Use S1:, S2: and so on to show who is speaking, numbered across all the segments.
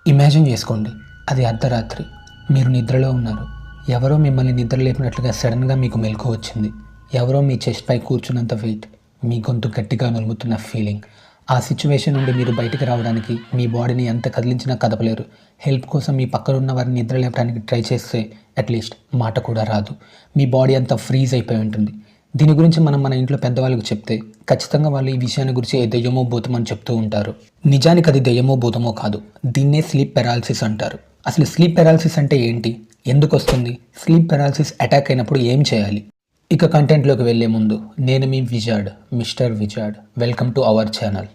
S1: Imagine చేసుకోండి, అది అర్ధరాత్రి. మీరు నిద్రలో ఉన్నారు. ఎవరో మిమ్మల్ని నిద్ర లేపినట్లుగా సడన్గా మీకు మెలకువ వచ్చింది. ఎవరో మీ చెస్ట్ పై కూర్చున్నంత వెయిట్, మీ గొంతు గట్టిగా నలుగుతున్న ఫీలింగ్. ఆ సిచ్యువేషన్ నుండి మీరు బయటికి రావడానికి మీ బాడీని ఎంత కదిలించినా కదపలేరు. హెల్ప్ కోసం మీ పక్కనున్న వారిని నిద్ర లేపడానికి ట్రై చేస్తే అట్లీస్ట్ మాట కూడా రాదు. మీ బాడీ అంతా ఫ్రీజ్ అయిపోయి ఉంటుంది. దీని గురించి మనం మన ఇంట్లో పెద్దవాళ్ళకి చెప్తే ఖచ్చితంగా వాళ్ళు ఈ విషయాన్ని గురించి దెయ్యమో భూతం అని చెప్తూ ఉంటారు. నిజానికి అది దెయ్యమో భూతమో కాదు, దీన్నే స్లీప్ పెరాలసిస్ అంటారు. అసలు స్లీప్ పెరాలసిస్ అంటే ఏంటి, ఎందుకు వస్తుంది, స్లీప్ పెరాలసిస్ అటాక్ అయినప్పుడు ఏం చేయాలి? ఇక కంటెంట్లోకి వెళ్ళే ముందు, నేను మీ wizard, mister wizard. Welcome to our channel.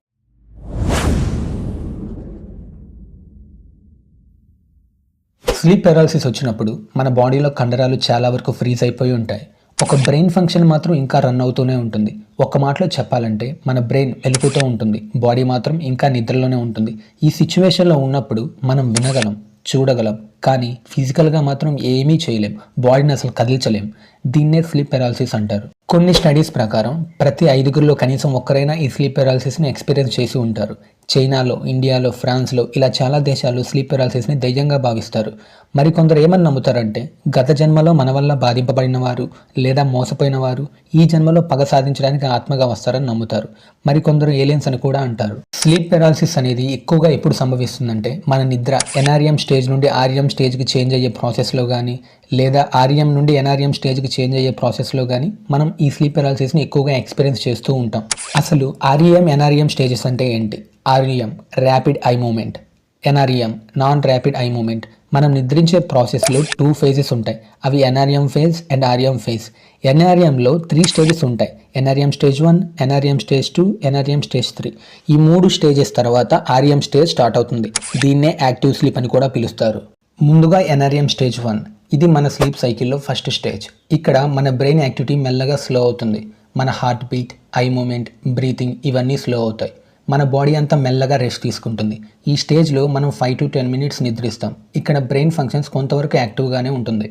S1: Sleep paralysis వచ్చినప్పుడు మన బాడీలో కండరాలు చాలా వరకు ఫ్రీజ్ అయిపోయి ఉంటాయి. ఒక బ్రెయిన్ ఫంక్షన్ మాత్రం ఇంకా రన్ అవుతూనే ఉంటుంది. ఒక్క మాటలో చెప్పాలంటే మన బ్రెయిన్ వెలుగుతూ ఉంటుంది, బాడీ మాత్రం ఇంకా నిద్రలోనే ఉంటుంది. ఈ సిచ్యువేషన్లో ఉన్నప్పుడు మనం వినగలం, చూడగలం, కానీ ఫిజికల్గా మాత్రం ఏమీ చేయలేం, బాడీని అసలు కదిల్చలేం. దీన్నే స్లీప్ పెరాలసిస్ అంటారు. కొన్ని స్టడీస్ ప్రకారం ప్రతి 5గురిలో కనీసం ఒక్కరైనా ఈ స్లీప్ పెరాలసిస్ని ఎక్స్పీరియన్స్ చేసి ఉంటారు. చైనాలో, ఇండియాలో, ఫ్రాన్స్లో ఇలా చాలా దేశాలు స్లీప్ పెరాలసిస్ని దెయ్యంగా భావిస్తారు. మరికొందరు ఏమని నమ్ముతారంటే గత జన్మలో మన వల్ల బాధింపబడిన వారు లేదా మోసపోయిన వారు ఈ జన్మలో పగ సాధించడానికి ఆత్మగా వస్తారని నమ్ముతారు. మరికొందరు ఏలియన్స్ అని కూడా అంటారు. స్లీప్ పెరాలసిస్ అనేది ఎక్కువగా ఎప్పుడు సంభవిస్తుందంటే మన నిద్ర ఎన్ఆర్ఎం స్టేజ్ నుండి ఆర్ఎం స్టేజ్కి చేంజ్ అయ్యే ప్రాసెస్లో కానీ లేదా ఆర్ఎం నుండి ఎన్ఆర్ఎం స్టేజ్కి చేంజ్ అయ్యే ప్రాసెస్లో కానీ మనం ఈ స్లీప్ పెరాలసిస్ని ఎక్కువగా ఎక్స్పీరియన్స్ చేస్తూ ఉంటాం. అసలు ఆర్ఈఎం ఎన్ఆర్ఎం స్టేజెస్ అంటే ఏంటి? REM rapid eye movement, NREM non rapid eye movement. మనం నిద్రించే ప్రాసెస్లో 2 ఫేజెస్ ఉంటాయి. అవి NRM phase and RM phase. ఎన్ఆర్ఎంలో 3 స్టేజెస్ ఉంటాయి. NRM stage 1, NRM stage 2, NRM stage 3. ఈ 3 స్టేజెస్ తర్వాత ఆర్ఎం స్టేజ్ స్టార్ట్ అవుతుంది. దీన్నే యాక్టివ్ స్లీప్ అని కూడా పిలుస్తారు. ముందుగా ఎన్ఆర్ఎం స్టేజ్ 1, ఇది మన స్లీప్ సైకిల్లో ఫస్ట్ స్టేజ్. ఇక్కడ మన బ్రెయిన్ యాక్టివిటీ మెల్లగా స్లో అవుతుంది. మన heartbeat, eye moment, breathing ఇవన్నీ స్లో అవుతాయి. మన బాడీ అంతా మెల్లగా రెస్ట్ తీసుకుంటుంది. ఈ స్టేజ్లో మనం 5 to 10 minutes నిద్రిస్తాం. ఇక్కడ బ్రెయిన్ ఫంక్షన్స్ కొంతవరకు యాక్టివ్గానే ఉంటుంది.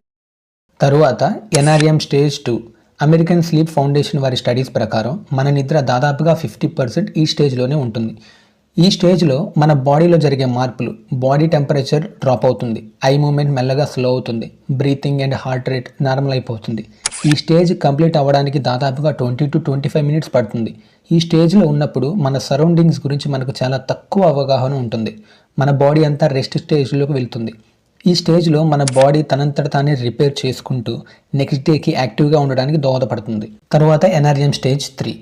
S1: తరువాత NRM stage 2. American sleep foundation వారి స్టడీస్ ప్రకారం మన నిద్ర దాదాపుగా 50% ఈ స్టేజ్లోనే ఉంటుంది. ఈ స్టేజ్లో మన బాడీలో జరిగే మార్పులు, బాడీ టెంపరేచర్ డ్రాప్ అవుతుంది, ఐ మూమెంట్ మెల్లగా స్లో అవుతుంది, breathing and heart rate normal అయిపోతుంది. ఈ స్టేజ్ కంప్లీట్ అవ్వడానికి దాదాపుగా 20 to 25 minutes పడుతుంది. ఈ స్టేజ్లో ఉన్నప్పుడు మన సరౌండింగ్స్ గురించి మనకు చాలా తక్కువ అవగాహన ఉంటుంది. మన బాడీ అంతా రెస్ట్ స్టేజ్లోకి వెళ్తుంది. ఈ స్టేజ్లో మన బాడీ తనంతట తానే రిపేర్ చేసుకుంటూ నెక్స్ట్ డేకి యాక్టివ్గా ఉండడానికి దోహదపడుతుంది. తర్వాత ఎన్ఆర్ఎం స్టేజ్ 3,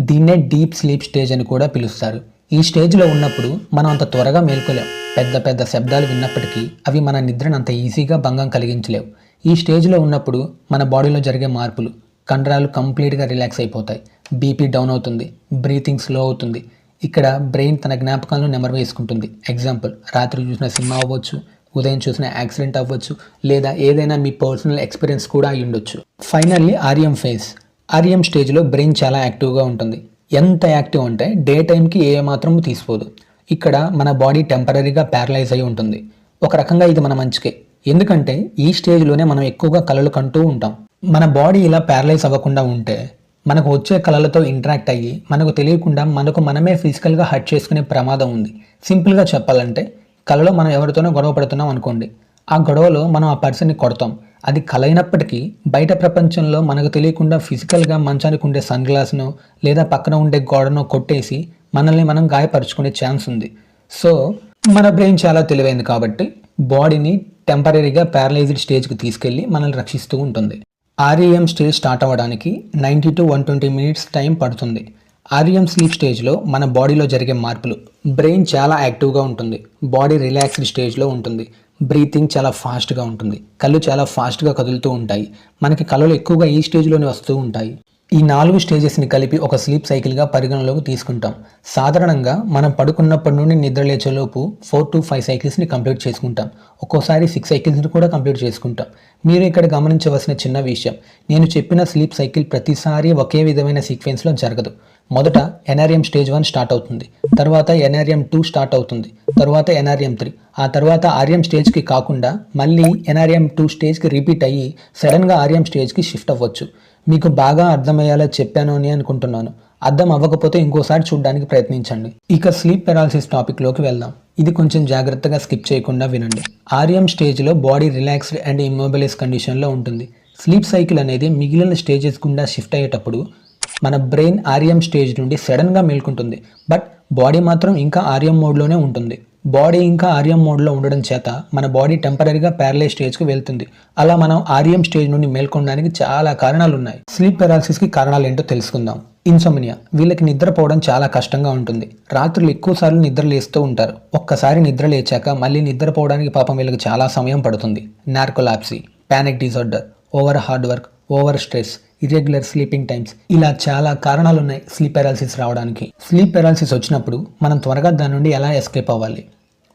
S1: దీన్నే డీప్ స్లీప్ స్టేజ్ అని కూడా పిలుస్తారు. ఈ స్టేజ్లో ఉన్నప్పుడు మనం అంత త్వరగా మేల్కోలేం. పెద్ద పెద్ద శబ్దాలు విన్నప్పటికీ అవి మన నిద్రను అంత ఈజీగా భంగం కలిగించలేవు. ఈ స్టేజ్లో ఉన్నప్పుడు మన బాడీలో జరిగే మార్పులు, కండరాలు కంప్లీట్గా రిలాక్స్ అయిపోతాయి, బీపీ డౌన్ అవుతుంది, బ్రీతింగ్ స్లో అవుతుంది. ఇక్కడ బ్రెయిన్ తన జ్ఞాపకాలను నెమరు వేసుకుంటుంది. ఎగ్జాంపుల్, రాత్రి చూసిన సినిమా అవ్వచ్చు, ఉదయం చూసిన యాక్సిడెంట్ అవ్వచ్చు, లేదా ఏదైనా మీ పర్సనల్ ఎక్స్పీరియన్స్ కూడా అయి ఉండొచ్చు. Finally RM phase. ఆర్ఎం స్టేజ్లో బ్రెయిన్ చాలా యాక్టివ్గా ఉంటుంది. ఎంత యాక్టివ్ అంటే డే టైంకి ఏ మాత్రం తీసిపోదు. ఇక్కడ మన బాడీ టెంపరీగా ప్యారలైజ్ అయి ఉంటుంది. ఒక రకంగా ఇది మన మంచికే, ఎందుకంటే ఈ స్టేజ్లోనే మనం ఎక్కువగా కలలు కంటూ ఉంటాం. మన బాడీ ఇలా ప్యారలైజ్ అవ్వకుండా ఉంటే మనకు వచ్చే కలలతో ఇంటరాక్ట్ అయ్యి మనకు తెలియకుండా మనకు మనమే ఫిజికల్గా హర్ట్ చేసుకునే ప్రమాదం ఉంది. సింపుల్గా చెప్పాలంటే కలలో మనం ఎవరితోనో గొడవ పడుతున్నాం అనుకోండి, ఆ గొడవలో మనం ఆ పర్సన్ని కొడతాం. అది కలైనప్పటికీ బయట ప్రపంచంలో మనకు తెలియకుండా ఫిజికల్గా మంచానికి ఉండే సన్ గ్లాస్ను లేదా పక్కన ఉండే గోడను కొట్టేసి మనల్ని మనం గాయపరుచుకునే ఛాన్స్ ఉంది. సో మన బ్రెయిన్ చాలా తెలివైంది కాబట్టి బాడీని టెంపరీగా ప్యారలైజ్డ్ స్టేజ్కి తీసుకెళ్ళి మనల్ని రక్షిస్తూ ఉంటుంది. ఆర్ఈఎం స్టేజ్ స్టార్ట్ అవ్వడానికి 90 to 120 minutes టైం పడుతుంది. ఆర్ఈఎం స్లీప్ స్టేజ్లో మన బాడీలో జరిగే మార్పులు, బ్రెయిన్ చాలా యాక్టివ్గా ఉంటుంది, బాడీ రిలాక్స్డ్ స్టేజ్లో ఉంటుంది, బ్రీతింగ్ చాలా ఫాస్ట్గా ఉంటుంది, కళ్ళు చాలా ఫాస్ట్గా కదులుతూ ఉంటాయి. మనకి కళలు ఎక్కువగా ఈ స్టేజ్లోనే వస్తూ ఉంటాయి. ఈ 4 స్టేజెస్ని కలిపి ఒక స్లీప్ సైకిల్గా పరిగణలోకి తీసుకుంటాం. సాధారణంగా మనం పడుకున్నప్పటి నుండి నిద్ర లేచేలోపు 4 to 5 సైకిల్స్ని కంప్లీట్ చేసుకుంటాం. ఒక్కోసారి 6 సైకిల్స్ని కూడా కంప్లీట్ చేసుకుంటాం. మీరు ఇక్కడ గమనించవలసిన చిన్న విషయం, నేను చెప్పిన స్లీప్ సైకిల్ ప్రతిసారి ఒకే విధమైన సీక్వెన్స్లో జరగదు. మొదట ఎన్ఆర్ఎం స్టేజ్ 1 స్టార్ట్ అవుతుంది, తర్వాత ఎన్ఆర్ఎం 2 స్టార్ట్ అవుతుంది, తర్వాత ఎన్ఆర్ఎం 3, ఆ తర్వాత ఆర్ఎం స్టేజ్కి కాకుండా మళ్ళీ ఎన్ఆర్ఎం 2 స్టేజ్కి రిపీట్ అయ్యి సడన్గా ఆర్ఎం స్టేజ్కి షిఫ్ట్ అవ్వచ్చు. మీకు బాగా అర్థమయ్యేలా చెప్పాను అని అనుకుంటున్నాను. అర్థం అవ్వకపోతే ఇంకోసారి చూడడానికి ప్రయత్నించండి. ఇక స్లీప్ పెరాలసిస్ టాపిక్లోకి వెళ్దాం. ఇది కొంచెం జాగ్రత్తగా స్కిప్ చేయకుండా వినండి. ఆర్ఎం స్టేజ్లో బాడీ రిలాక్స్డ్ అండ్ ఇమ్మొబిలైజ్ కండిషన్లో ఉంటుంది. స్లీప్ సైకిల్ అనేది మిగిలిన స్టేజెస్ గుండా షిఫ్ట్ అయ్యేటప్పుడు మన బ్రెయిన్ ఆర్ఎం స్టేజ్ నుండి సడన్గా మేల్కుంటుంది. బట్ బాడీ మాత్రం ఇంకా ఆర్ఎం మోడ్లోనే ఉంటుంది. బాడీ ఇంకా ఆర్ఎం మోడ్లో ఉండడం చేత మన బాడీ టెంపరీగా ప్యారలైజ్ స్టేజ్కి వెళ్తుంది. అలా మనం ఆర్ఎం స్టేజ్ నుండి మేల్కొనడానికి చాలా కారణాలు ఉన్నాయి. స్లీప్ పారాలిసిస్కి కారణాలు ఏంటో తెలుసుకుందాం. ఇన్సోమ్నియా. వీళ్ళకి నిద్రపోవడం చాలా కష్టంగా ఉంటుంది. రాత్రులు ఎక్కువసార్లు నిద్ర లేస్తూ ఉంటారు. ఒక్కసారి నిద్ర లేచాక మళ్ళీ నిద్రపోవడానికి పాపం వీళ్ళకి చాలా సమయం పడుతుంది. Narcolepsy, panic disorder, over hard work, over stress, irregular sleeping times, ఇలా చాలా కారణాలు ఉన్నాయి స్లీప్ పారాలిసిస్ రావడానికి. స్లీప్ పారాలిసిస్ వచ్చినప్పుడు మనం త్వరగా దాని నుండి ఎలా ఎస్కేప్ అవ్వాలి?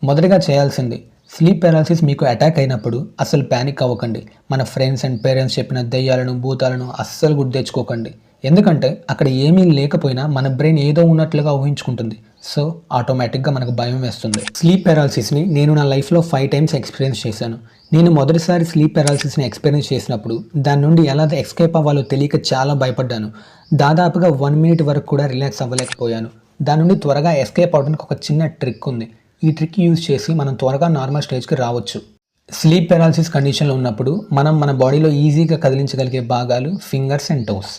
S1: మొదటగా చేయాల్సింది, స్లీప్ పారాలిసిస్ మీకు అటాక్ అయినప్పుడు అసలు ప్యానిక్ అవ్వకండి. మన ఫ్రెండ్స్ అండ్ పేరెంట్స్ చెప్పిన దెయ్యాలను భూతాలను అస్సలు గుర్తు తెచ్చుకోకండి. ఎందుకంటే అక్కడ ఏమీ లేకపోయినా మన బ్రెయిన్ ఏదో ఉన్నట్లుగా ఊహించుకుంటుంది. సో ఆటోమేటిక్గా మనకు భయం వేస్తుంది. స్లీప్ పారాలిసిస్ని నేను నా లైఫ్లో 5 times ఎక్స్పీరియన్స్ చేశాను. నేను మొదటిసారి స్లీప్ పారాలిసిస్ని ఎక్స్పీరియన్స్ చేసినప్పుడు దాని నుండి ఎలా ఎస్కేప్ అవ్వాలో తెలియక చాలా భయపడ్డాను. దాదాపుగా 1 minute వరకు కూడా రిలాక్స్ అవ్వలేకపోయాను. దాని నుండి త్వరగా ఎస్కేప్ అవడానికి ఒక చిన్న ట్రిక్ ఉంది. ఈ ట్రిక్ యూజ్ చేసి మనం త్వరగా నార్మల్ స్టేజ్కి రావచ్చు. స్లీప్ పారాలిసిస్ కండిషన్లో ఉన్నప్పుడు మనం మన బాడీలో ఈజీగా కదిలించగలిగే భాగాలు ఫింగర్స్ అండ్ టోస్.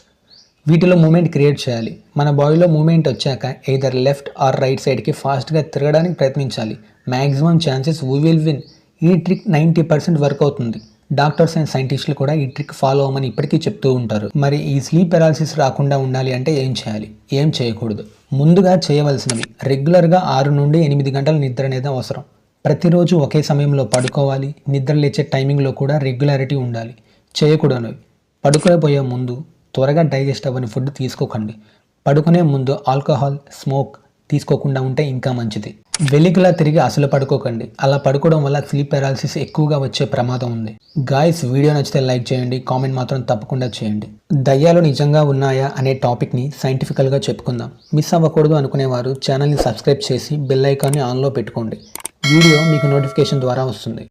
S1: వీటిలో మూమెంట్ క్రియేట్ చేయాలి. మన బాడీలో మూమెంట్ వచ్చాక ఎయిదర్ లెఫ్ట్ ఆర్ రైట్ సైడ్కి ఫాస్ట్గా తిరగడానికి ప్రయత్నించాలి. Maximum chances we will win. ఈ ట్రిక్ 90% వర్క్ అవుతుంది. డాక్టర్స్ అండ్ సైంటిస్టులు కూడా ఈ ట్రిక్ ఫాలో అవ్వమని ఇప్పటికీ చెప్తూ ఉంటారు. మరి ఈ స్లీప్ పారాలిసిస్ రాకుండా ఉండాలి అంటే ఏం చేయాలి, ఏం చేయకూడదు? ముందుగా చేయవలసినవి, రెగ్యులర్గా 6 నుండి 8 గంటల నిద్ర అనేది అవసరం. ప్రతిరోజు ఒకే సమయంలో పడుకోవాలి. నిద్ర లేచే టైమింగ్లో కూడా రెగ్యులారిటీ ఉండాలి. చేయకూడనివి, పడుకోపోయే ముందు త్వరగా డైజెస్ట్ అవ్వని ఫుడ్ తీసుకోకండి. పడుకునే ముందు ఆల్కహాల్, స్మోక్ తీసుకోకుండా ఉంటే ఇంకా మంచిది. వెలికిలా తిరిగి అసలు పడుకోకండి. అలా పడుకోవడం వల్ల స్లీప్ పారాలిసిస్ ఎక్కువగా వచ్చే ప్రమాదం ఉంది. గాయ్స్, వీడియో నచ్చితే లైక్ చేయండి, కామెంట్ మాత్రం తప్పకుండా చేయండి. దయ్యాలు నిజంగా ఉన్నాయా అనే టాపిక్ని సైంటిఫికల్గా చెప్పుకుందాం. మిస్ అవ్వకూడదు అనుకునేవారు ఛానల్ని సబ్స్క్రైబ్ చేసి బెల్ ఐకాన్ని ఆన్లో పెట్టుకోండి. వీడియో మీకు నోటిఫికేషన్ ద్వారా వస్తుంది.